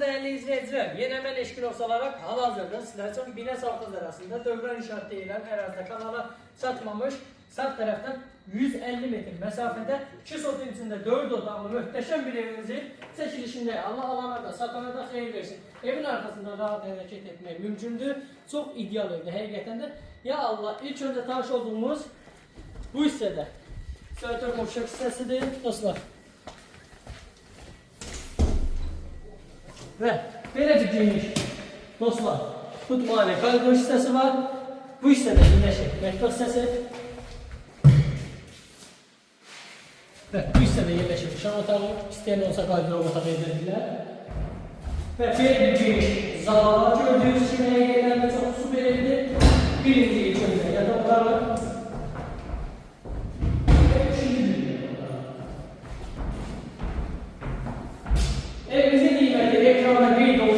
değerli izleyiciler, yeni hemen eşkin olarak hal-hazırda sizler için Bine Savkız arasında Dövran İnşaat deyilen arazide kanala satmamış, sağ taraftan 150 metre mesafede 2 sotun içinde 4 odalı muhteşem bir evimizi çekilişinde Allah alana da satana da hayır versin. Evin arkasında rahat hareket etmek mümkündür. Çok ideal evde hakikaten de. Ya Allah, ilk önce tanış olduğumuz bu hissede. Söğütür komşu hissesidir dostlar. Ve böyle bir geniş dostlar, Kutmane Kargo hissesi var. Bu hissede birleşik mektop hissesi. Ve bu hissede yerleşik şan otağı, isteyen olsa gardırob otağı edebilirler. Ve böyle bir geniş zamanlar gördüğünüz için HG'lerde çok süper evde. Birinci geçimde yatakları. Evimizin kıymeti ekrana 1.90